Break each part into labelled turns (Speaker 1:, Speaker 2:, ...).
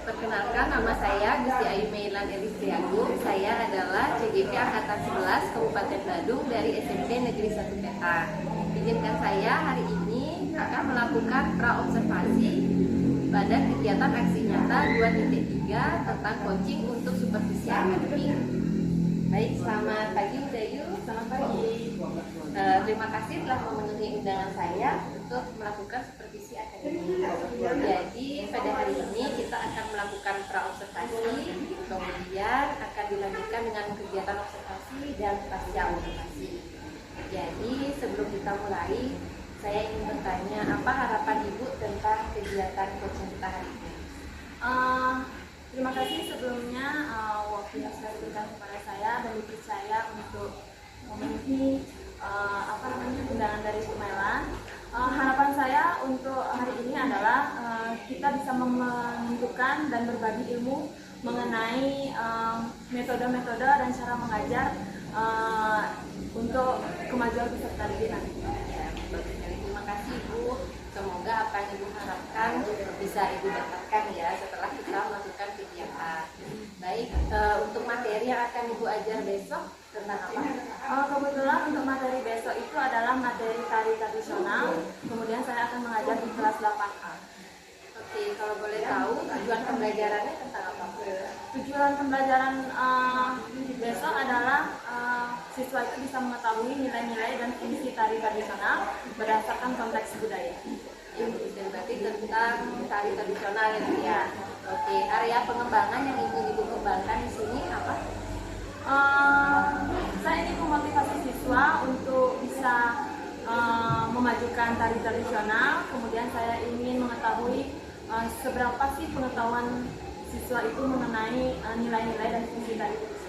Speaker 1: Perkenalkan, nama saya Gusti Ayu Meilan Elistriagung. Saya adalah CGP Angkatan 11 Kabupaten Badung dari SMP Negeri 1 Peta. Izinkan saya hari ini akan melakukan pra-observasi pada kegiatan aksi nyata 2.3 tentang coaching untuk supervisi akademik. Baik, selamat pagi Mbak Ayu. Selamat pagi. Terima kasih telah memenuhi undangan saya untuk melakukan supervisi akademik. Jadi pada hari ini kita akan melakukan pra-observasi, kemudian akan dilanjutkan dengan kegiatan observasi dan pasca observasi. Jadi sebelum kita mulai, saya ingin bertanya, apa harapan Ibu tentang kegiatan coaching kita hari ini?
Speaker 2: Terima kasih sebelumnya waktu yang sudah diberikan kepada saya dan dipercaya untuk memenuhi undangan dari Bu Meilan. Harapan saya untuk hari ini adalah kita bisa menentukan dan berbagi ilmu mengenai metode-metode dan cara mengajar untuk kemajuan peserta didik nanti.
Speaker 1: Ya, bagus sekali. Terima kasih Ibu. Semoga apa yang Ibu harapkan bisa Ibu dapatkan ya setelah kita melakukan kegiatan. Baik, untuk materi yang akan Ibu ajar besok tentang apa?
Speaker 2: Kebetulan untuk materi besok itu adalah materi tari tradisional. Kemudian saya akan mengajar di kelas 8A.
Speaker 1: Oke, kalau boleh tahu tujuan pembelajarannya tentang apa?
Speaker 2: Tujuan pembelajaran besok adalah siswa itu bisa mengetahui nilai-nilai dan fungsi tari tradisional berdasarkan konteks budaya.
Speaker 1: Dan berarti tentang tari tradisional ya. Oke, area pengembangan yang Ibu kembangkan di sini apa?
Speaker 2: Saya ingin memotivasi siswa untuk bisa memajukan tari tradisional. Kemudian saya ingin mengetahui seberapa sih pengetahuan siswa itu mengenai nilai-nilai dan fungsi tari tradisional.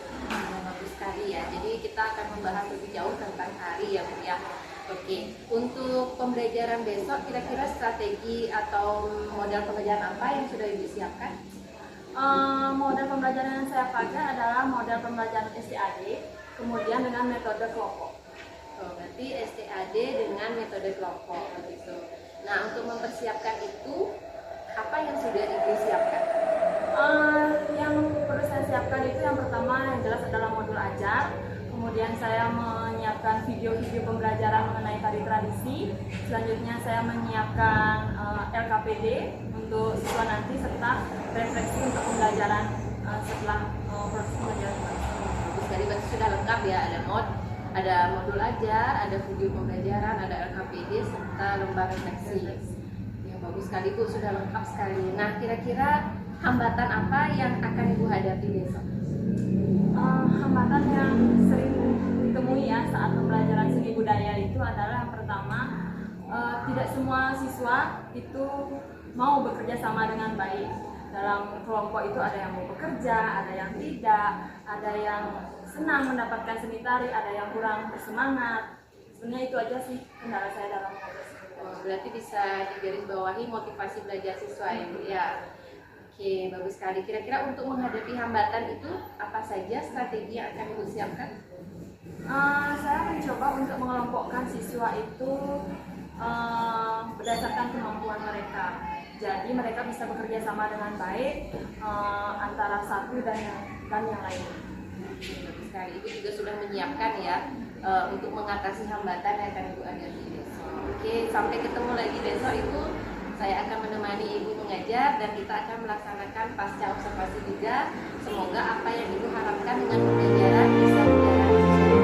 Speaker 1: Bagus sekali ya. Jadi kita akan membahas lebih jauh tentang tari ya Bu ya. Oke, untuk pembelajaran besok kira-kira strategi atau model pembelajaran apa yang sudah Ibu siapkan?
Speaker 2: Model pembelajaran yang saya pakai adalah model pembelajaran STAD, kemudian dengan metode kelompok.
Speaker 1: Berarti STAD dengan metode kelompok begitu. Nah, untuk mempersiapkan itu apa yang sudah Ibu siapkan?
Speaker 2: Yang perlu saya siapkan itu yang pertama yang jelas adalah modul ajar. Kemudian saya menyiapkan video-video pembelajaran mengenai tari tradisi. Selanjutnya saya menyiapkan LKPD untuk siswa nanti serta refleksi untuk pembelajaran setelah proses pembelajaran.
Speaker 1: Bagus, dari berarti sudah lengkap ya, ada modul ajar, ada video pembelajaran, ada LKPD serta lembar refleksi. Ya, bagus sekali Bu, sudah lengkap sekali. Nah, kira-kira hambatan apa yang akan Ibu hadapi besok?
Speaker 2: Hambatan yang sering ditemui ya saat pembelajaran seni budaya itu adalah yang pertama, tidak semua siswa itu mau bekerja sama dengan baik. Dalam kelompok itu ada yang mau bekerja, ada yang tidak, ada yang senang mendapatkan seni tari, ada yang kurang bersemangat. Sebenarnya itu aja sih kendala saya dalam proses.
Speaker 1: Berarti bisa digarisbawahi motivasi belajar siswa ya Bu ya. Oke, bagus sekali. Kira-kira untuk menghadapi hambatan itu apa saja strategi yang akan Ibu siapkan?
Speaker 2: Saya mencoba untuk mengelompokkan siswa itu berdasarkan kemampuan mereka. Jadi mereka bisa bekerja sama dengan baik antara satu dan yang lain.
Speaker 1: Bagus sekali. Ibu juga sudah menyiapkan ya untuk mengatasi hambatan yang akan Ibu hadapi besok. Oke, sampai ketemu lagi besok Ibu. Saya akan menemani Ibu mengajar dan kita akan melaksanakan pasca observasi juga. Semoga apa yang Ibu harapkan dengan pembelajaran bisa berjalan sesuai.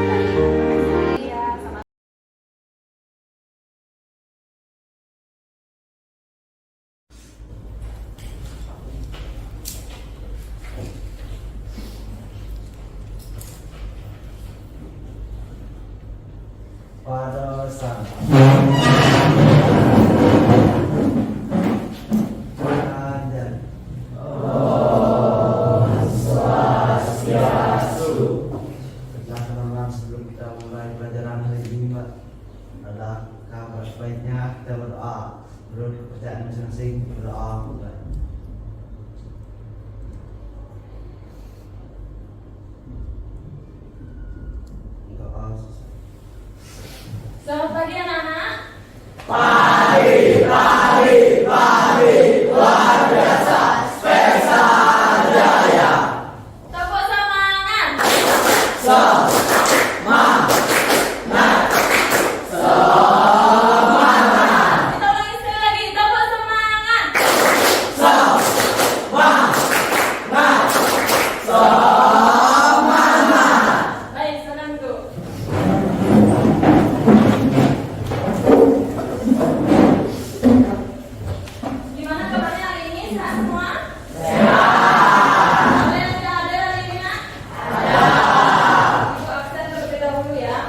Speaker 1: Baik, terima kasih ya.
Speaker 3: Pada sang dan teman-teman, sebelum kita mulai pelajaran hari ini adalah kabar sebaiknya kita berdoa menurut kepercayaan masing-masing. Berdoa mulai.
Speaker 2: Selamat pagi anak-anak. semua? Ada yang tidak ada hari ini, Nak? Ibu absen terlebih dahulu ya.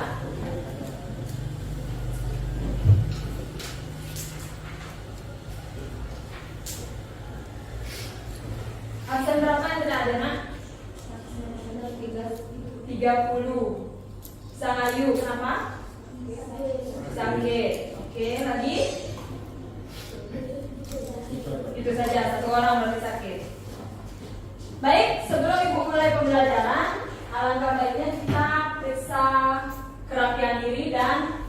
Speaker 2: Absen berapa yang tidak ada, Nak? 30. Sangayu, kenapa? Sakit. Oke, lagi? Itu saja, satu orang berarti sakit. Baik, sebelum Ibu mulai pembelajaran, alangkah baiknya kita periksa kerapian diri dan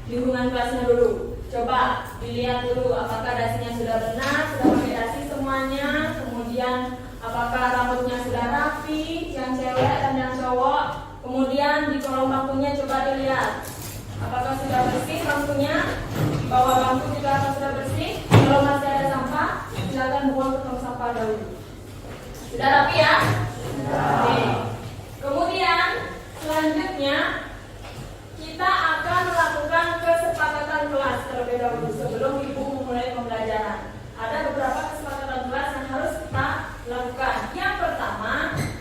Speaker 2: lingkungan kelasnya dulu. Coba dilihat dulu apakah dasinya sudah benar, sudah pakai dasi semuanya. Kemudian apakah rambutnya sudah rapi, yang cewek dan yang cowok. Kemudian di kolong bangkunya coba dilihat apakah sudah bersih bangkunya, bawah bangku juga apakah sudah bersih. Kalau masih ada sampah, silakan buang ke tong sampah dahulu. Sudah rapi ya? Oke. Kemudian selanjutnya kita akan melakukan kesepakatan kelas terlebih dahulu sebelum Ibu memulai pembelajaran. Ada beberapa kesepakatan kelas yang harus kita lakukan. Yang pertama,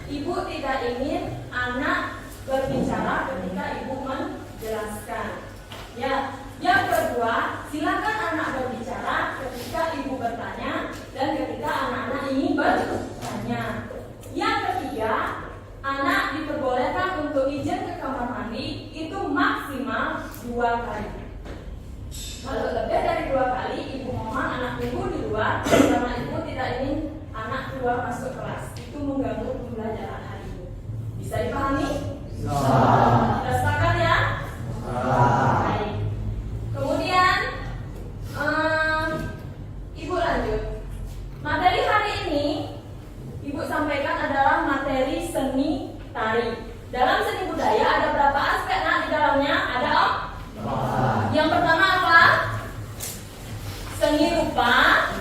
Speaker 2: Ibu tidak ingin anak berbicara ketika Ibu menjelaskan. Ya. Yang kedua, silakan anak berbicara ketika Ibu bertanya dan ketika anak-anak ingin bertanya. Yang ketiga, anak diperbolehkan untuk izin ke kamar mandi itu maksimal 2 kali. Kalau lebih dari 2 kali, Ibu mohon anak Ibu di luar karena Ibu tidak ingin anak keluar masuk kelas. Itu mengganggu pembelajaran hari ini. Bisa dipahami? Kita sepakat ya? Baik. Kemudian Ibu lanjut. Materi hari ini Ibu sampaikan adalah materi seni tari. Dalam seni budaya ada berapa aspek, Nak, di dalamnya? Ada yang pertama apa? Seni rupa.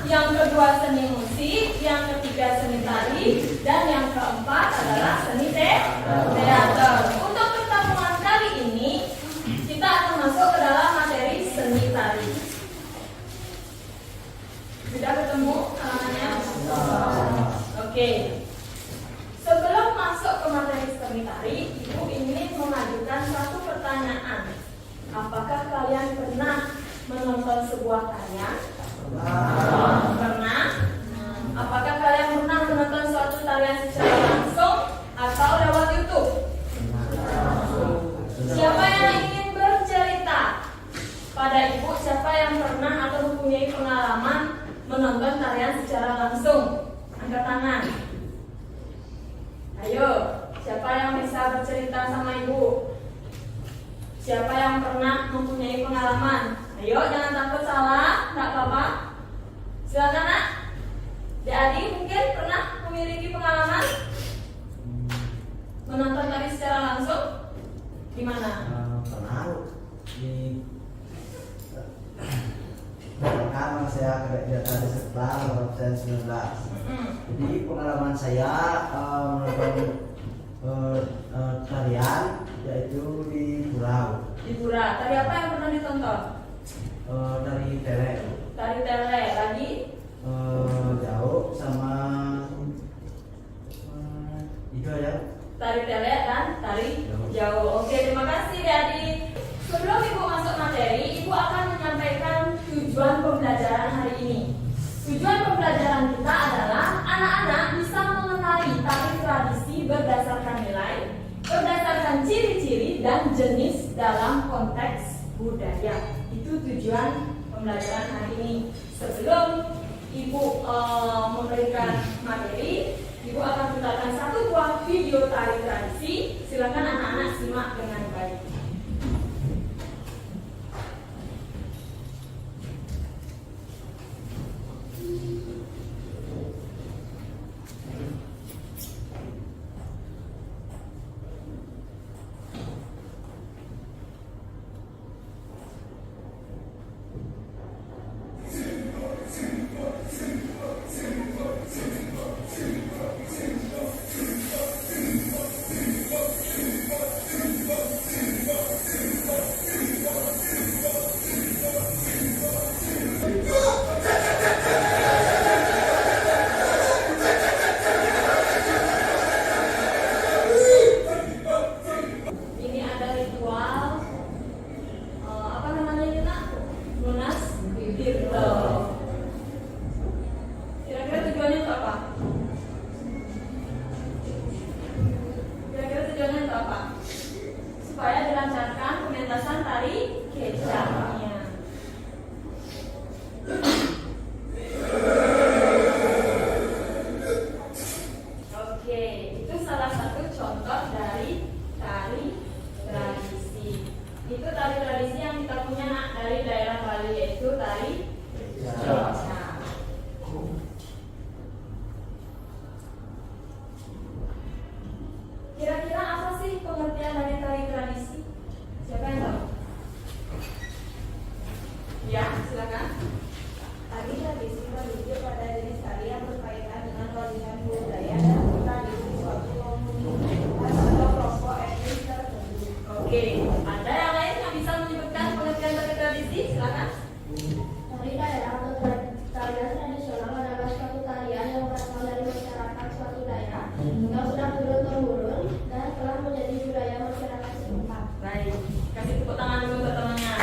Speaker 2: Yang kedua seni musik. Yang ketiga seni tari. Dan yang keempat adalah seni teater. Untuk pertemuan kali ini kita akan masuk ke dalam materi seni tari. Sudah ketemu halamannya? Oke. Sebelum masuk ke materi seni tari, Ibu ingin mengajukan satu pertanyaan. Apakah kalian pernah menonton sebuah karya? Pernah? Apakah kalian pernah menonton suatu tarian secara langsung atau lewat YouTube? Siapa yang ingin bercerita pada Ibu? Siapa yang pernah atau mempunyai pengalaman menonton tarian secara langsung? Angkat tangan. Ayo, siapa yang bisa bercerita sama Ibu? Siapa yang pernah mempunyai pengalaman? Ayo, jangan takut salah, nggak apa-apa. Silakan, Nak. Jadi mungkin pernah memiliki pengalaman menonton tari secara langsung? Di mana?
Speaker 3: Pernah di pertama saya kerja tadi setelah absen 19. Jadi pengalaman saya menonton tarian yaitu di Burau.
Speaker 2: Di Pura. Tari apa yang pernah ditonton?
Speaker 3: Dari tele.
Speaker 2: Tari tele. Lagi?
Speaker 3: Jauh sama itu ya.
Speaker 2: Tari tele dan tari jauh. Oke, terima kasih adik. Sebelum Ibu masuk materi, Ibu akan menyampaikan tujuan pembelajaran hari ini. Tujuan pembelajaran kita adalah anak-anak bisa mengenali tari tradisi berdasarkan nilai, berdasarkan ciri-ciri dan jenis dalam konteks budaya. Itu tujuan pembelajaran hari ini. Sebelum Ibu memberikan materi, Ibu akan putarkan satu buah video tari tradisi. Silakan anak-anak simak dengan baik.
Speaker 4: warisan budaya dan tradisi suatu komunitas atau kelompok etnis tertentu.
Speaker 2: Oke, ada yang lain yang bisa menyebutkan pengertian dari tradisi? Silakan.
Speaker 5: Tari daerah atau tarian tradisional adalah suatu tarian yang berasal dari masyarakat suatu daerah yang sudah turun-temurun dan telah menjadi budaya masyarakat setempat.
Speaker 2: Baik, kasih tepuk tangan dulu buat temannya.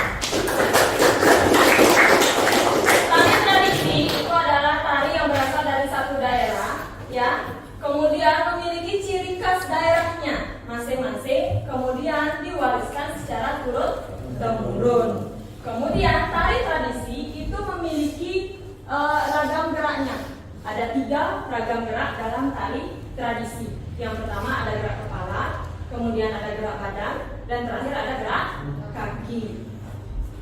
Speaker 2: Tari tradisi itu adalah tari yang berasal dari satu daerah, ya. Kemudian memiliki ciri khas daerahnya masing-masing, kemudian diwariskan secara turun-temurun. Kemudian tari tradisi itu memiliki ragam geraknya. Ada 3 ragam gerak dalam tari tradisi. Yang pertama ada gerak kepala, kemudian ada gerak badan, dan terakhir ada gerak kaki.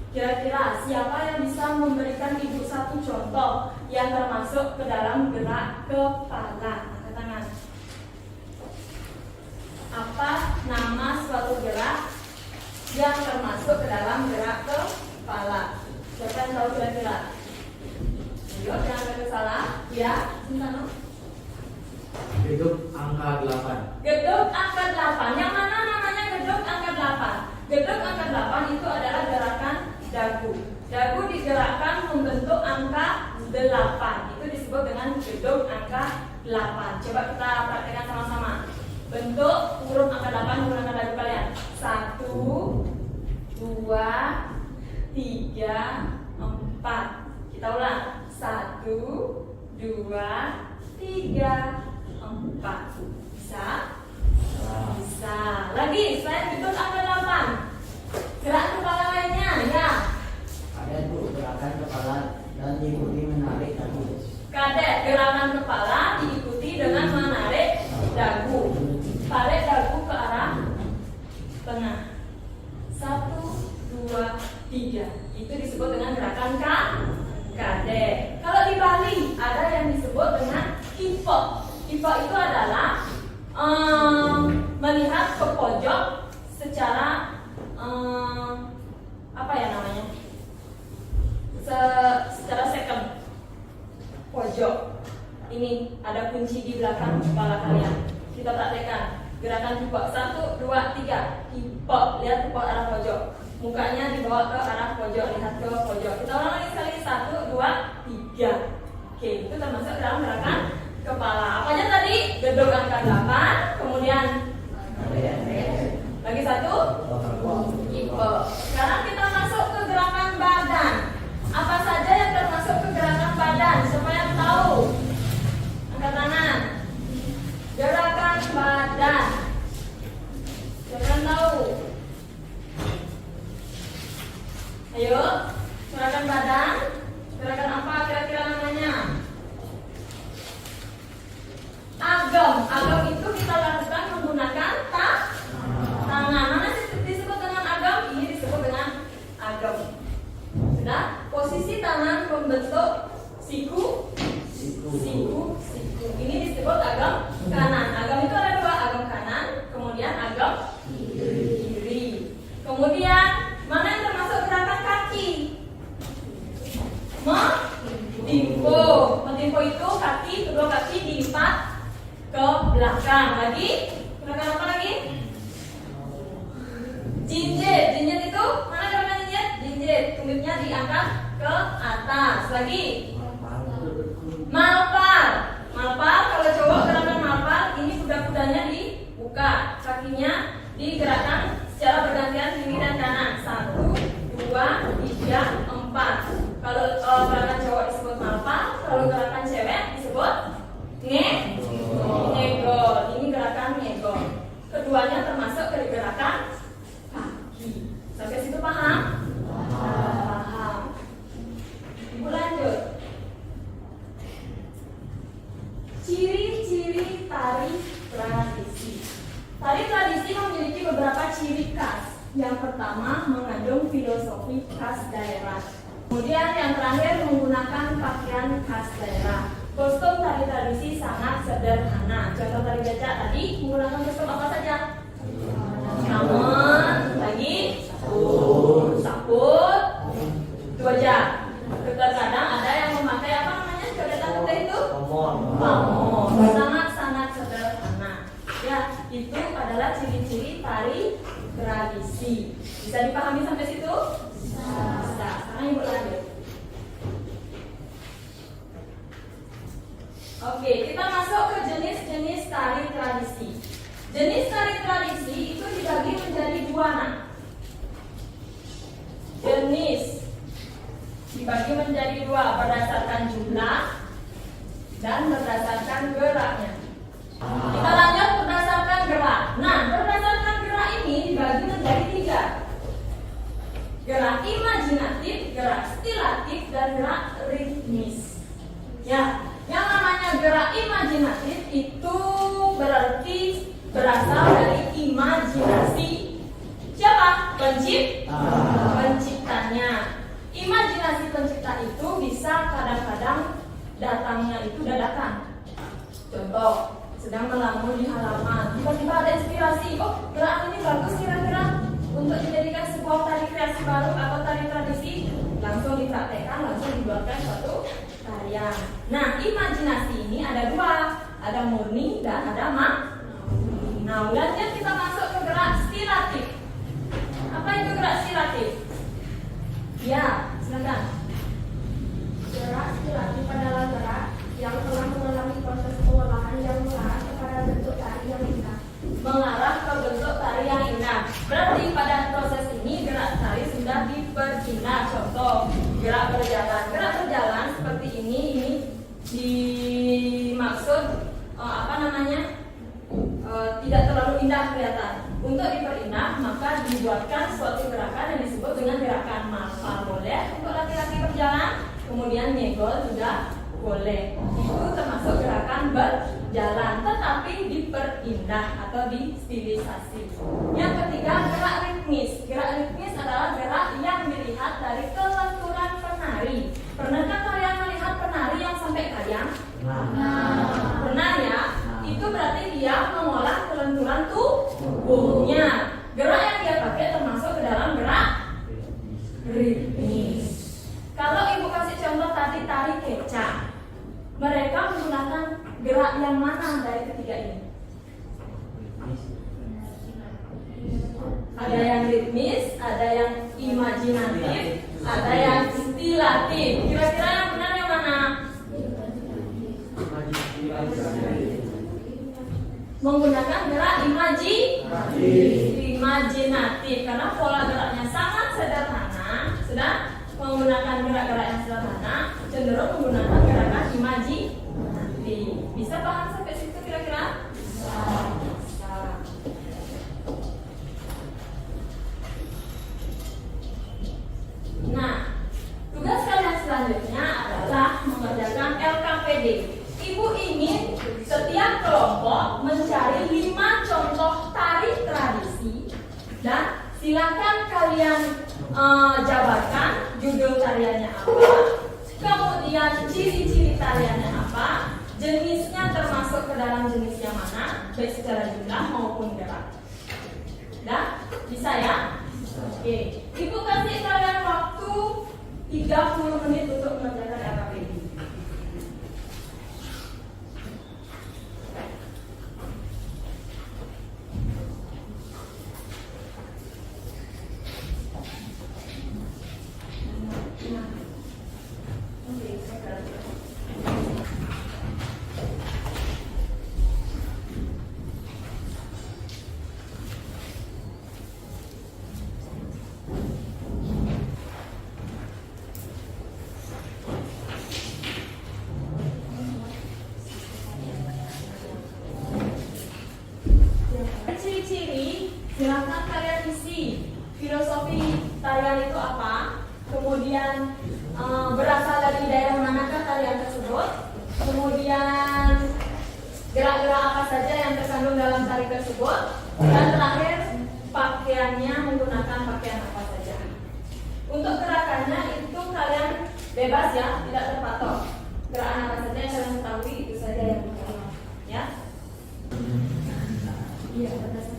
Speaker 2: Kira-kira siapa yang bisa memberikan ibu satu contoh yang termasuk ke dalam gerak kepala? Angkat tangan. Apa nama suatu gerak yang termasuk ke dalam gerak kepala? Siapa yang tahu kira-kira? Ayo, jangan ada salah. Ya, Sintano.
Speaker 3: Gedung angka 8.
Speaker 2: Gedung angka 8. Yang mana namanya gedung angka 8? Gedung angka 8 itu adalah gerakan dagu. Dagu digerakkan membentuk angka 8. Itu disebut dengan gedung angka 8. Coba kita praktekkan sama-sama. Bentuk huruf angka 8 menggunakan dagu kalian. 1, 2, 3, 4. Kita ulang. 1, 2, 3, 4. Bisa? Bisa. Lagi, selain gedung angka 8. Gerak kepala lainnya, ya.
Speaker 3: Ada itu gerakan kepala dan diikuti menarik dagu.
Speaker 2: Kadek, gerakan kepala diikuti dengan menarik dagu. Tarik dagu ke arah tengah. 1, 2, 3. Itu disebut dengan gerakan kadek. Kalau di Bali ada yang disebut dengan kipok. Kipok itu adalah melihat ke pojok secara apa ya namanya? Secara second. Pojok. Ini ada kunci di belakang kepala kalian. Kita praktekkan. Gerakan kipok. 1, 2, 3. Kipok. Lihat ke arah pojok. Mukanya dibawa ke arah pojok. Lihat ke pojok. Kita ulang lagi sekali. 1, 2, 3. Oke, itu termasuk dalam gerakan kepala. Apa aja tadi? Gedung angka 8. Kemudian lagi 1. Kipok. Sekarang kita masuk ke gerakan badan. Apa saja yang termasuk ke gerakan badan? Siapa yang tahu? Angkat tangan. Gerakan badan. Siapa yang tahu? Ayo, gerakan badan. Gerakan apa kira-kira namanya? Agam. Agam itu kita lakukan menggunakan tangan. Mana disebut dengan agam? Ini disebut dengan agam. Sudah? Posisi tangan membentuk siku. Ini disebut agam kanan. Agam itu ada 2, agam kanan, kemudian agam kiri. Kemudian mana yang termasuk gerakan kaki? Mentimpo itu kaki, kedua kaki dilipat ke belakang. Lagi? Gerakan apa lagi? Jinjit. Jinjit itu mana gerakan jinjit? Jinjit. Tumitnya diangkat ke atas. Lagi? Malpar. Malpar kalau cowok gerakan malpar ini kuda-kudanya dibuka, kakinya digerakkan secara bergantian kiri dan kanan. 1, 2, 3, 4. Kalau gerakan cowok disebut malpar, kalau gerakan cewek disebut ngegol. Ini gerakan ngegol. Keduanya termasuk dari gerakan kaki. Sampai situ paham? Paham. Ibu lanjut. Ciri-ciri tari tradisi. Tari tradisi memiliki beberapa ciri khas. Yang pertama, mengandung filosofi khas daerah. Kemudian yang terakhir, menggunakan pakaian khas daerah. Kostum tari tradisi sangat sederhana. Contoh tari becak tadi menggunakan kostum apa saja? Namun, lagi saput, itu aja. Terkadang ada yang memakai apa namanya? Coretan putih itu? Pamor. ciri-ciri tari tradisi. Bisa dipahami sampai situ? Bisa. Sekarang Ibu lanjut. Oke, kita masuk ke jenis-jenis tari tradisi. Jenis tari tradisi itu dibagi menjadi dua, nak. Jenis dibagi menjadi dua berdasarkan jumlah dan berdasarkan geraknya. Kita lanjut berdasarkan gerak. Nah, berdasarkan gerak ini dibagi menjadi tiga: gerak imajinatif, gerak stilatif, dan gerak ritmis. Ya, yang namanya gerak imajinatif itu berarti berasal dari imajinasi siapa? Penciptanya. Imajinasi pencipta itu bisa kadang-kadang datangnya itu dadakan. Contoh, sedang melamun di halaman, tiba-tiba ada inspirasi, oh gerakan ini bagus kira-kira untuk dijadikan sebuah tari kreasi baru atau tari tradisi, langsung dipraktekkan, langsung dibuatkan suatu tarian. Nah, imajinasi ini ada dua, ada murni dan ada maknawi. Nah, lanjut kita masuk ke gerak stilatif. Apa itu gerak stilatif? Ya, silakan.
Speaker 5: Gerak stilatif adalah gerak yang telah mengalami proses pengolahan yang mengarah kepada bentuk tari yang indah.
Speaker 2: Mengarah ke bentuk tari yang indah. Berarti pada proses ini gerak tari sudah diperpindah. Contoh, gerak berjalan. Gerak berjalan seperti ini dimaksud tidak terlalu indah kelihatan. Untuk diperindah maka dibuatkan suatu gerakan yang disebut dengan gerakan mapal boleh untuk laki-laki berjalan, kemudian nyegol juga boleh. Itu termasuk gerakan berjalan, tetapi diperindah atau distilisasi. Yang ketiga, gerak ritmis. Gerak ritmis adalah gerak yang dilihat dari kelenturan penari. Pernahkah kalian melihat penari yang sampai kayang? Pernah ya? Itu berarti dia mengolah kelenturan tubuhnya. Gerak yang dia pakai termasuk ke dalam gerak ritmis. Kalau ibu kasih contoh tadi tari kecak, mereka menggunakan gerak yang mana dari ketiga ini? Ada yang ritmis, ada yang imajinatif, ada yang stilatif. Kira-kira yang benar yang mana? Menggunakan gerak imajinatif karena pola geraknya sangat sederhana. Sudah menggunakan gerak-gerak yang sederhana, cenderung menggunakan gerakan imajinatif. Bisa paham sampai situ kira-kira? Bisa. Nah, tugas kalian selanjutnya adalah mengerjakan LKPD. Ibu ingin setiap kelompok mencari 5 contoh tari tradisi dan silakan kalian jabarkan judul tariannya apa, kemudian ciri-ciri tariannya apa, jenisnya termasuk ke dalam jenis yang mana, baik secara jumlah maupun gerak. Dah? Bisa ya? Oke. Ibu kasih kalian waktu 30 menit untuk mengerjakan LKPD. Ciri-ciri, silakan kalian isi. Filosofi tarian itu apa? Kemudian berasal dari daerah manakah tarian tersebut? Kemudian gerak-gerak apa saja yang terkandung dalam tari tersebut? Dan terakhir, pakaiannya menggunakan pakaian apa saja? Untuk gerakannya itu kalian bebas ya, tidak terpatok. Gerakan apa saja yang kalian ketahui itu saja yang dikenal, ya. Iya, berdasarkan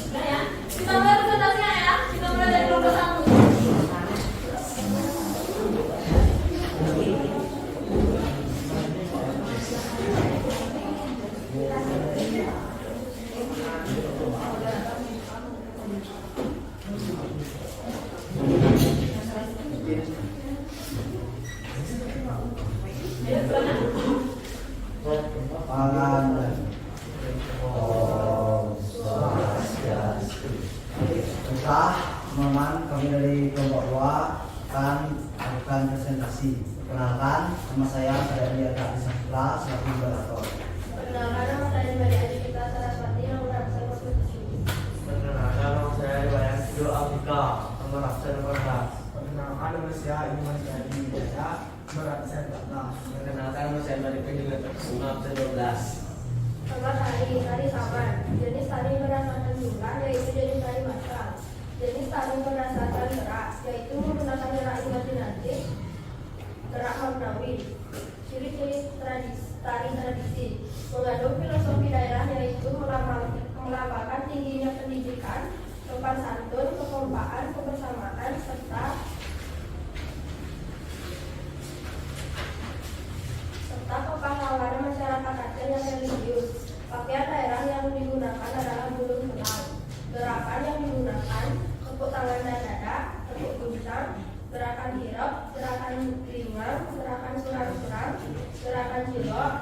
Speaker 2: Udah ya, kita mulai presentasinya ya. Kita mulai dari kelompok 1. Ayo, silakan.
Speaker 3: Pangan Om Swastiastu. Entah teman-teman, kami dari kelompok 2 akan melakukan presentasi. Perkenalkan, nama saya Adi Isafla selaku moderator.
Speaker 5: Perkenalkan, nama saya Maria Adipita Saraswati, nomor absen 47.
Speaker 6: Perkenalkan, nama saya Riwayat Abdika, nomor absen 14.
Speaker 7: Perkenalkan, nama saya Iman Syahdi Wijaya, nomor absen 14.
Speaker 6: Perkenalkan, nama saya Marifin juga nomor absen 12.
Speaker 5: Nomor tari saman. Jenis tari berdasarkan jumlah, yaitu jenis tari masal. Jenis tari berdasarkan gerak, yaitu menggunakan gerak imajinatif, gerak maknawi. Ciri-ciri tari tradisi mengandung filosofi daerah, yaitu melambangkan tingginya pendidikan, sopan santun, kekompakan, kebersamaan, serta kepahlawanan masyarakat Aceh yang religius. Pakaian daerah yang digunakan adalah bulung benang. Gerakan yang digunakan tepuk tangan dan dada, tepuk guncang, gerakan hirap, gerakan lingam, gerakan surang-surang, gerakan cilok,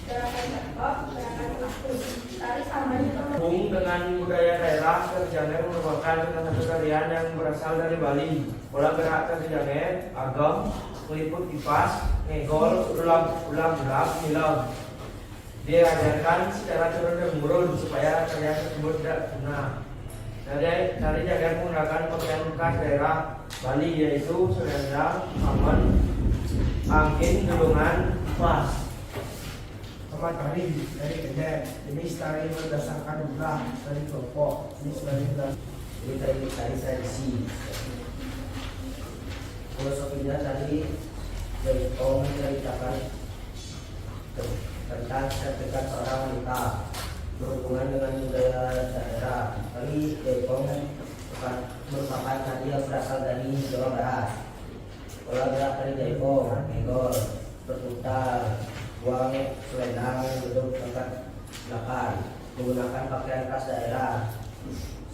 Speaker 5: gerakan cekok, gerakan akun. Tari saman juga
Speaker 6: Hubung dengan budaya daerah, Kerjanger merupakan salah satu tarian yang berasal dari Bali. Pola gerak Kerjanger agam meliput kipas, ngegol, ulang-ulang, hilang. Diajarkan secara turun-temurun supaya tarian tersebut tidak punah. Tari Jagar menggunakan pakaian bekas daerah Bali, yaitu selendang, aman, angin, gulungan, pas.
Speaker 7: Nama tari dari Kenyek. Jenis tari berdasarkan jumlah dari kelompok. Jenis tari
Speaker 3: Ini tadi tradisi. Filosofinya tadi Jaipong menceritakan tentang sertifikat seorang wanita berhubungan dengan budaya daerah. Tadi Jaipong merupakan tadi yang berasal dari Jawa Barat. Pola gerak tari Jaipong, ngegol, berputar, buang, selendang, duduk angkat belakang, menggunakan pakaian khas daerah,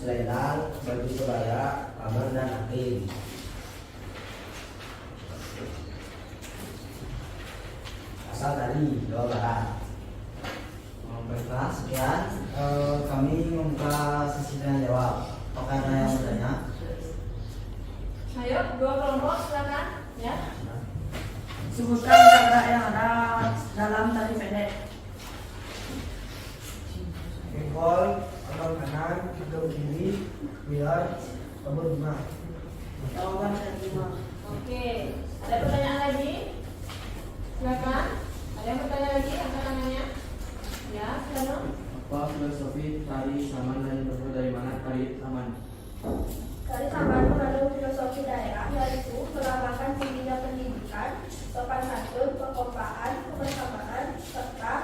Speaker 3: selendang, baju kebaya, aman dan akin. Asal dari Jawa Barat. Baiklah, sekian kami membuka sesi tanya jawab. Apakah ada yang bertanya?
Speaker 2: Ayo, 2 kelompok silakan ya.
Speaker 4: Sebutkan gerak yang ada dalam tari pendek.
Speaker 7: Engkol, angkat kanan, kedua kiri, biar kabur bunga.
Speaker 4: Jawaban saya terima.
Speaker 2: Oke, ada pertanyaan lagi? Silakan. Ada yang bertanya lagi? Angkat tangannya. Ya, silakan.
Speaker 6: Apa filosofi tari saman dan berasal dari mana tari saman?
Speaker 5: Tari saman mengandung filosofi daerah, yaitu melambangkan tingginya pendidikan, sopan santun, kekompakan, kebersamaan, serta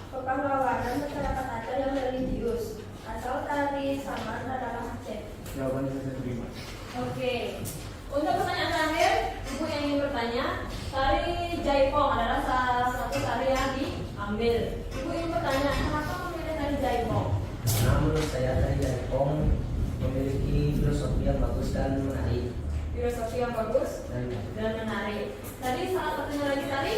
Speaker 5: kepahlawanan masyarakat Aceh yang religius. Asal tari saman adalah Aceh.
Speaker 6: Jawabannya saya terima.
Speaker 2: Oke. Untuk pertanyaan terakhir, Ibu yang ingin bertanya, tari Jaipong adalah salah satu tari yang diambil. Ibu ingin bertanya, kenapa memilih tari Jaipong?
Speaker 3: Karena menurut saya tari Jaipong memiliki filosofi yang bagus dan menarik.
Speaker 2: Filosofi yang bagus dan menarik. Tadi salah satunya lagi tari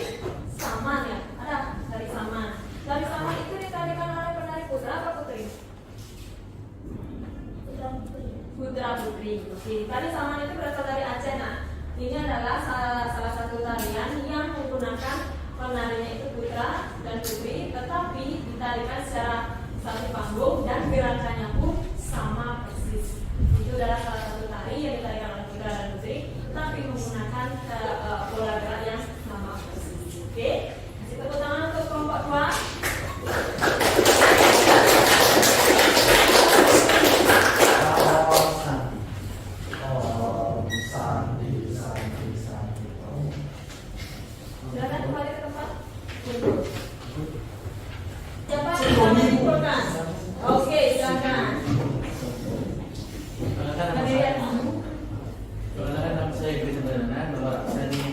Speaker 2: saman ya, ada tari saman. Tari saman itu ditarikan oleh penari putra atau putri? Putra putri. Oke, tari saman itu berasal dari Aceh. Nah, ini adalah salah satu tarian yang menggunakan penarinya itu putra dan putri, tetapi ditarikan secara satu panggung dan gerakannya pun sama persis. Itu adalah salah satu tari yang ditarikan oleh putra dan putri, tetapi menggunakan pola gerak yang sama persis. Oke, kasih tepuk tangan untuk kelompok 2. Silakan kembali ke tempat. Siapa yang akan menyimpulkan? Oke, silakan. Hadirin.
Speaker 8: Perkenalkan nama saya Giri Sebenarnya, nomor absen 5.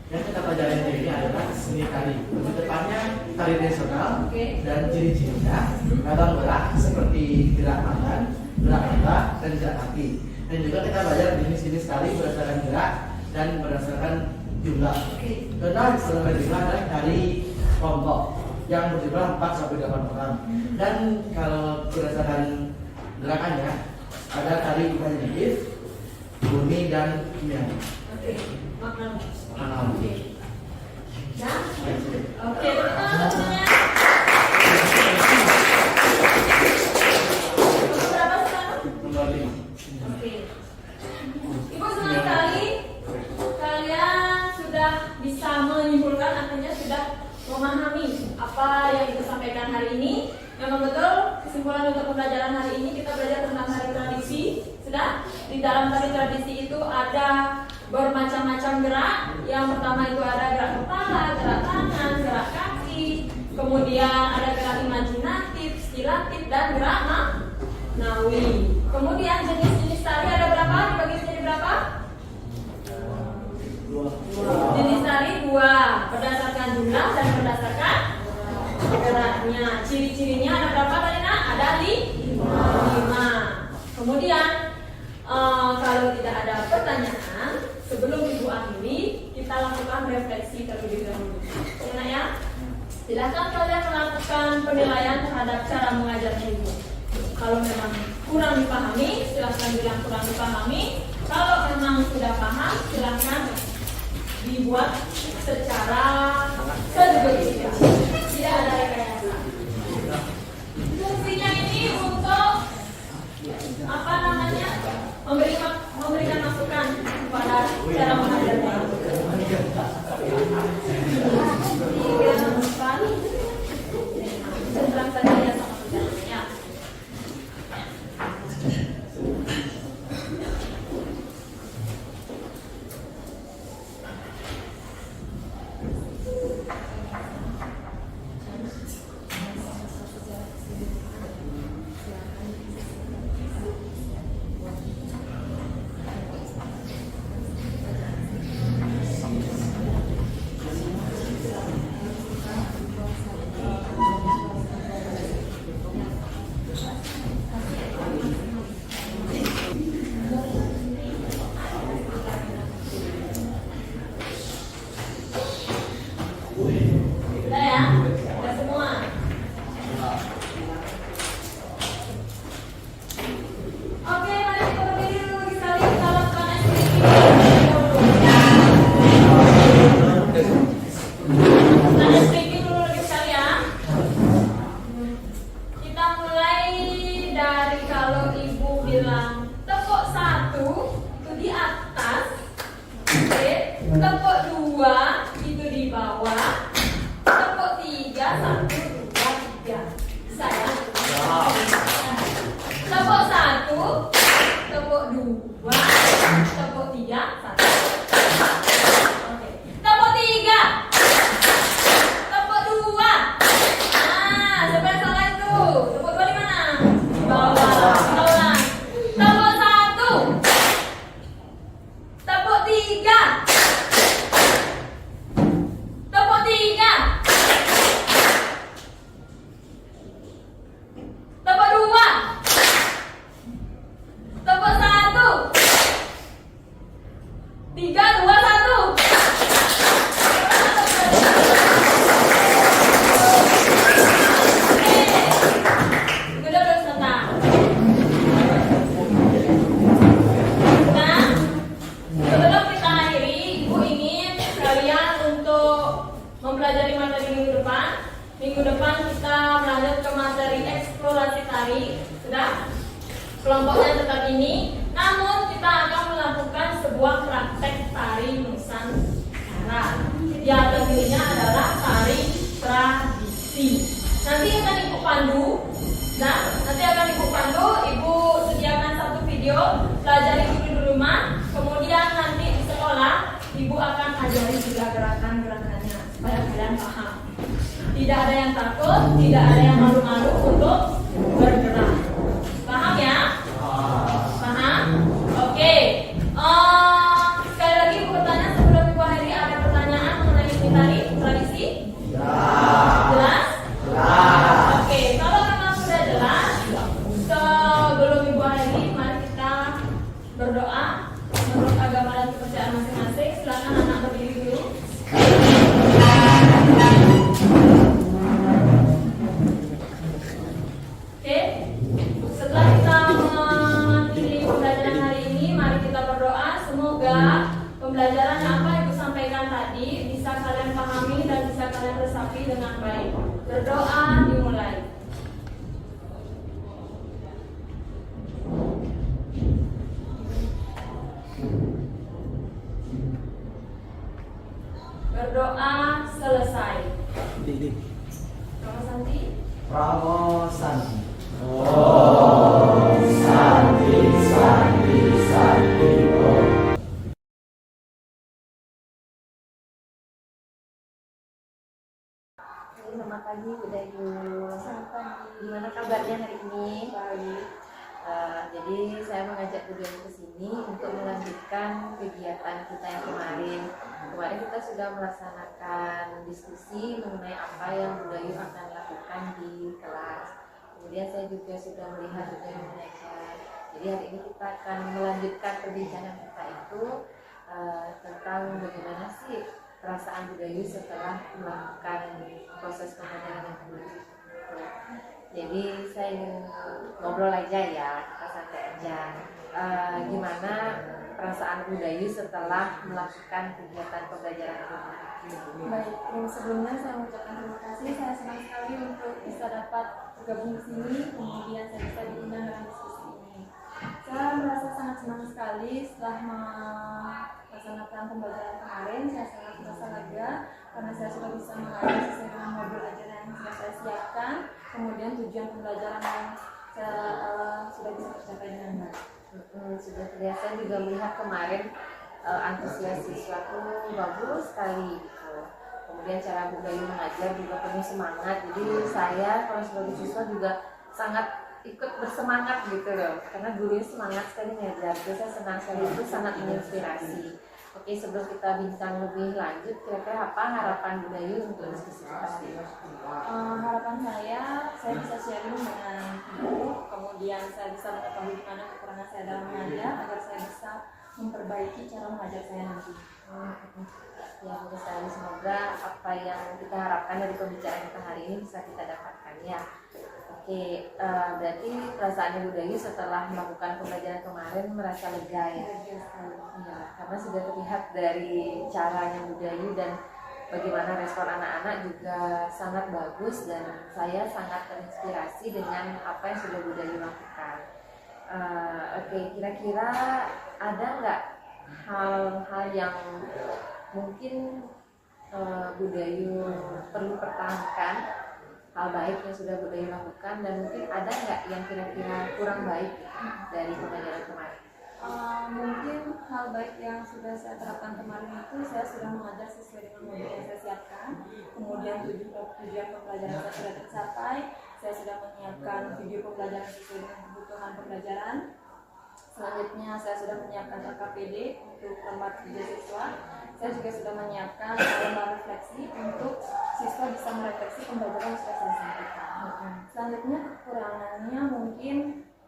Speaker 8: Yang kita pelajari hari ini adalah seni tari. Lebih tepatnya tari nasional dan ciri-cirinya dalam gerak seperti gerak tangan, gerak mata, dan gerak kaki. Dan juga kita belajar jenis-jenis tari berdasarkan gerak dan berdasarkan jumlah. Tentang selama jumlah adalah tari kelompok yang berjumlah 4 sampai 8 orang. Dan kalau berdasarkan gerakannya ada tari imajinatif, bunyi dan kimiawi.
Speaker 2: Oke, makna.
Speaker 8: Nah,
Speaker 2: Oke. Nah, oke, semuanya. Berapa sekarang?
Speaker 8: nomor 5.
Speaker 2: Oke. Ibu senang sekali kalian sudah bisa menyimpulkan, artinya sudah memahami apa yang Ibu sampaikan hari ini. Memang betul, kesimpulan untuk pembelajaran hari ini kita belajar tentang tari tradisi. Sudah, di dalam tari tradisi itu ada bermacam-macam gerak. Yang pertama itu ada gerak kepala, gerak tangan, gerak kaki. Kemudian ada gerak imajinatif, stilatif, dan gerak nawi. Kemudian jenis-jenis tari ada berapa? Dibagi menjadi berapa? Jenis tari 2, berdasarkan jumlah dan berdasarkan geraknya. Ciri-cirinya ada berapa tadi nak? Ada 5. Kemudian kalau tidak ada pertanyaan, sebelum Ibu akhiri, kita lakukan refleksi terlebih dahulu. Ya, ya? Silakan kalian melakukan penilaian terhadap cara mengajarnya Ibu. Kalau memang kurang dipahami, silakan bilang kurang dipahami. Kalau memang sudah paham, silakan dibuat secara sesuai. Tidak ada rekayasa. Fungsinya ini untuk apa namanya? Memberikan masukan kepada cara mengajarnya. Tentang saja ya sama saja. Sudah ya? Sudah semua? Oke, mari kita berdiri dulu lagi sekali. Kita lakukan speaking dulu lagi sekali ya. Kita mulai dari kalau Ibu bilang tepuk 1 itu di atas. Oke, tepuk 2 itu di bawah. Tepuk 3, 1, 2, 3. Bisa ya? Tepuk 1, tepuk 2, tepuk 3, 1. Oke. Tepuk 3, tepuk 2. Nah, siapa yang salah itu? tari, sudah? Kelompoknya tetap ini, namun kita akan melakukan sebuah praktek tari Nusantara. Yang terpilihnya adalah tari tradisi. Nanti akan ibu pandu, nah nanti akan ibu pandu, ibu sediakan satu video, pelajari dulu di rumah, kemudian nanti di sekolah ibu akan ajari juga gerakan-gerakannya supaya kalian paham. Tidak ada yang takut, tidak ada yang malu-malu untuk bergerak. Paham ya? Paham? Oke. Sekali lagi ibu bertanya sebelum ibu akhiri, ada pertanyaan mengenai tari tradisi? Jelas? Oke, kalau memang sudah jelas, sebelum ibu akhiri, mari kita berdoa menurut agama dan kepercayaan masing-masing. Silakan anak berdiri dulu. Oke, setelah kita mengakhiri pembelajaran hari ini, mari kita berdoa. Semoga pembelajaran yang apa ibu sampaikan tadi bisa kalian pahami dan bisa kalian resapi dengan baik. Berdoa dimulai. Berdoa selesai. Nama Santi?
Speaker 8: Prawo Santi.
Speaker 1: Selamat pagi Bu Dayu. Selamat pagi. Gimana kabarnya hari ini? Baik. Jadi saya mengajak Bu Dayu ke sini untuk melanjutkan kegiatan kita yang kemarin. Kemarin kita sudah melaksanakan diskusi mengenai apa yang Bu Dayu akan lakukan di kelas. Kemudian saya juga sudah melihat Bu Dayu mengajar. Jadi hari ini kita akan melanjutkan perbincangan kita itu tentang bagaimana sih perasaan Bu Dayu setelah melakukan proses pembelajaran yang kemarin. Jadi saya ingin ngobrol aja ya, kita santai aja. Gimana perasaan Bu Dayu setelah melakukan kegiatan pembelajaran ini?
Speaker 2: Baik, sebelumnya saya mengucapkan terima kasih. Saya senang sekali untuk bisa dapat bergabung di sini, kemudian saya bisa diundang dalam diskusi ini. Saya merasa sangat senang sekali setelah melaksanakan pembelajaran kemarin. Saya sangat merasa lega karena saya sudah bisa mengajar sesuai dengan modul ajaran yang sudah saya siapkan. Kemudian tujuan pembelajaran yang saya sudah bisa tercapai dengan baik.
Speaker 1: Sudah terlihat, saya juga melihat kemarin antusias siswaku bagus sekali gitu. Kemudian cara Bu Dayu mengajar juga penuh semangat. Jadi saya kalau sebagai siswa juga sangat ikut bersemangat gitu loh, karena gurunya semangat sekali ngajar. Jadi saya senang sekali, itu sangat menginspirasi. Oke, sebelum kita bincang lebih lanjut, kira-kira apa harapan Bu Dayu untuk diskusi kita ini?
Speaker 2: Harapan saya bisa sharing dengan ibu, kemudian saya bisa mengetahui di mana kekurangan saya dalam mengajar agar saya bisa memperbaiki cara mengajar saya nanti.
Speaker 1: Ya, Bu Dayu, semoga apa yang kita harapkan dari pembicaraan kita hari ini bisa kita dapatkan ya. Oke, berarti perasaannya Bu Dayu setelah melakukan pembelajaran kemarin merasa lega ya? Ya, karena sudah terlihat dari caranya Bu Dayu dan bagaimana respon anak-anak juga sangat bagus, dan saya sangat terinspirasi dengan apa yang sudah Bu Dayu lakukan. Oke, kira-kira ada nggak hal-hal yang mungkin Bu Dayu perlu pertahankan, hal baik yang sudah Bu Dayu lakukan, dan mungkin ada nggak yang kira-kira kurang baik dari pembelajaran kemarin?
Speaker 2: Mungkin hal baik yang sudah saya terapkan kemarin itu saya sudah mengajar sesuai dengan modul yang saya siapkan. Kemudian tujuan pembelajaran saya sudah tercapai. Saya sudah menyiapkan video pembelajaran sesuai dengan kebutuhan pembelajaran. Selanjutnya saya sudah menyiapkan LKPD untuk lembar kerja siswa. Saya juga sudah menyiapkan lembar refleksi untuk siswa bisa merefleksi pembelajaran yang sudah saya sampaikan. Selanjutnya kekurangannya mungkin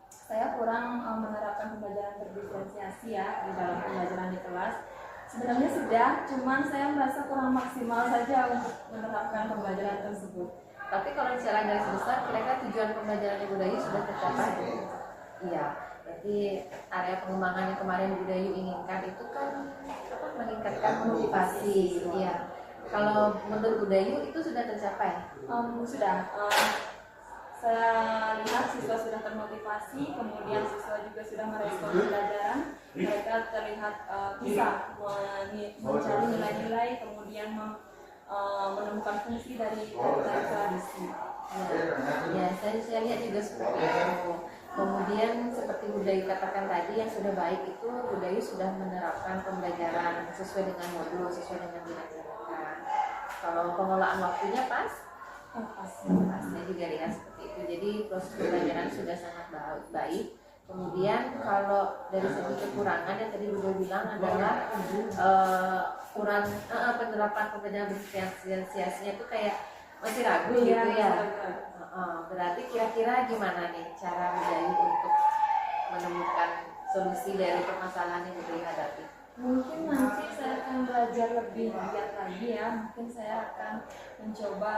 Speaker 2: saya kurang menerapkan pembelajaran berdiferensiasi ya di dalam pembelajaran di kelas. Sebenarnya sudah, cuman saya merasa kurang maksimal saja untuk menerapkan pembelajaran tersebut.
Speaker 1: Tapi kalau secara garis besar, kira-kira tujuan pembelajaran Bu Dayu sudah tercapai? Iya, berarti area pengembangan yang kemarin Bu Dayu inginkan itu kan meningkatkan motivasi. Iya. Kalau menurut Bu Dayu itu sudah tercapai?
Speaker 2: Sudah. Saya lihat siswa sudah termotivasi, kemudian siswa juga sudah merespon pembelajaran, mereka terlihat bisa mencari nilai-nilai, kemudian menemukan fungsi dari tradisi.
Speaker 1: Ya, saya lihat juga seperti itu. Kemudian seperti Budayu katakan tadi, yang sudah baik itu Budayu sudah menerapkan pembelajaran sesuai dengan modul, sesuai dengan dilaksanakan. Kalau pengelolaan waktunya pas, saya juga lihat seperti itu. Jadi proses pembelajaran sudah sangat baik. Kemudian kalau dari segi kekurangan yang tadi Budayu bilang adalah kurang penerapan pembelajaran berspesialisasinya itu kayak masih ragu gitu ya. Berarti kira-kira gimana nih cara Budayu untuk menemukan solusi dari permasalahan yang Budayu hadapi?
Speaker 2: Mungkin nanti saya akan belajar lebih giat lagi ya. Mungkin saya akan mencoba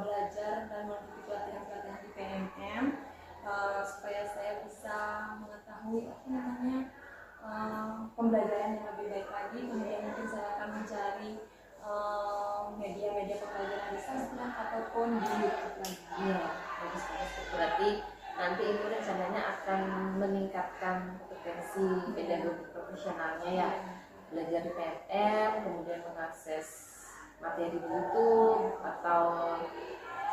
Speaker 2: belajar dan mengikuti pelatihan-pelatihan di PMM supaya saya bisa mengetahui pembelajaran yang lebih baik lagi. Kemudian mungkin saya akan mencari media-media pembelajaran di sosmed ataupun di YouTube lagi.
Speaker 1: Iya, bagus. Berarti nanti Ibu rencananya akan meningkatkan kompetensi pedagogi profesionalnya ya, belajar di PMM, kemudian mengakses materi di YouTube atau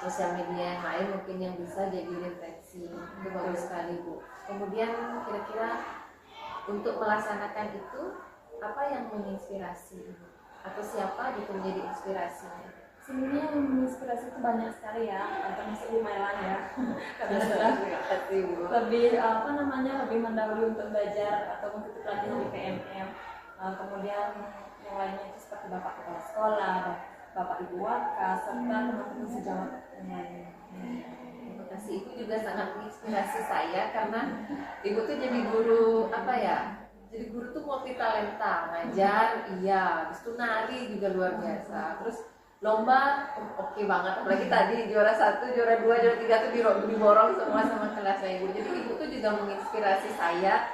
Speaker 1: sosial media yang lain mungkin yang bisa jadi referensi. Itu bagus sekali Bu. Kemudian kira-kira untuk melaksanakan itu apa yang menginspirasi Ibu? Atau siapa gitu menjadi inspirasinya?
Speaker 2: Sebenarnya yang menginspirasi itu banyak sekali ya, termasuk Bu Mailan ya, karena sudah lebih lebih mendahului untuk belajar atau mengikuti pelatihan di PMM. Kemudian yang lainnya itu seperti Bapak Kepala Sekolah, Bapak Ibu Waka, serta teman-teman sejawat yang lainnya.
Speaker 1: Terima kasih, Ibu juga sangat menginspirasi saya karena Ibu tuh jadi guru jadi guru tuh multi talenta, ngajar, iya, habis itu nari juga luar biasa. Terus lomba oke banget, apalagi tadi juara 1, juara 2, juara 3 tuh diborong semua sama kelasnya Ibu. Jadi Ibu tuh juga menginspirasi saya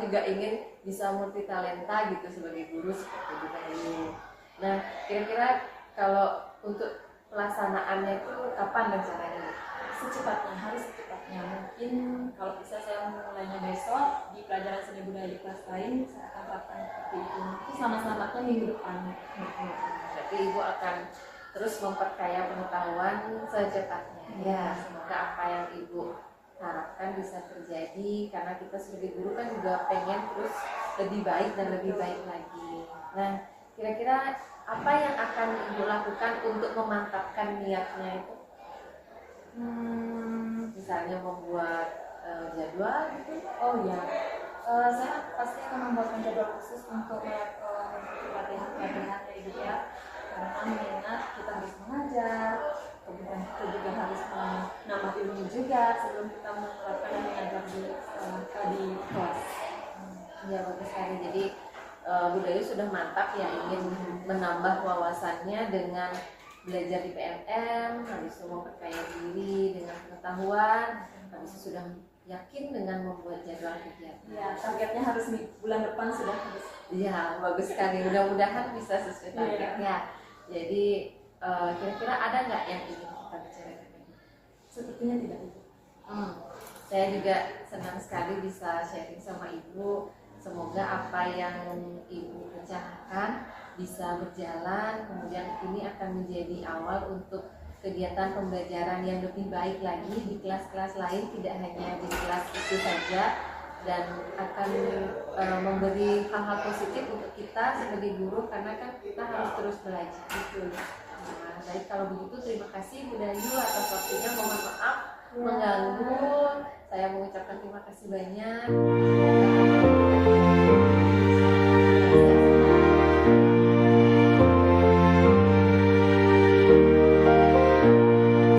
Speaker 1: juga ingin bisa multi talenta gitu sebagai guru seperti juga Ibu. Nah, kira-kira kalau untuk pelaksanaannya itu kapan rencananya?
Speaker 2: Harus secepatnya. Mungkin kalau bisa saya mulainya besok di pelajaran seni budaya di kelas lain, saya akan terapkan seperti itu. Itu sama-sama minggu depan.
Speaker 1: Berarti Ibu akan terus memperkaya pengetahuan secepatnya. Ya, semoga apa yang Ibu harapkan bisa terjadi, karena kita sebagai guru kan juga pengen terus lebih baik dan lebih baik lagi. Nah, kira-kira apa yang akan Ibu lakukan untuk memantapkan niatnya itu? Misalnya membuat jadwal gitu?
Speaker 2: Oh ya, saya pasti akan membuatkan jadwal khusus untuk mengikuti pelatihan ya Ibu ya. Karena mengingat kita harus mengajar, kemudian kita juga harus menambah ilmu juga sebelum kita menerapkan dan mengajar di kelas.
Speaker 1: Ya, bagus sekali. Jadi Budayu sudah mantap ya ingin menambah wawasannya dengan belajar di PMM, habis itu memperkaya diri dengan pengetahuan, habis itu sudah yakin dengan membuat jadwal kegiatan.
Speaker 2: Ya, targetnya harus bulan depan sudah harus.
Speaker 1: Iya, bagus sekali. Mudah-mudahan bisa sesuai targetnya. Jadi kira-kira ada nggak yang ingin kita bicarakan?
Speaker 2: Sepertinya tidak.
Speaker 1: Saya juga senang sekali bisa sharing sama Ibu. Semoga apa yang Ibu rencanakan bisa berjalan, kemudian ini akan menjadi awal untuk kegiatan pembelajaran yang lebih baik lagi di kelas-kelas lain, tidak hanya di kelas itu saja, dan akan memberi hal-hal positif untuk kita sebagai guru, karena kan kita harus terus belajar. Nah, baik, kalau begitu terima kasih Budayu atas waktunya. Mohon maaf mengganggu. Saya mengucapkan terima kasih banyak.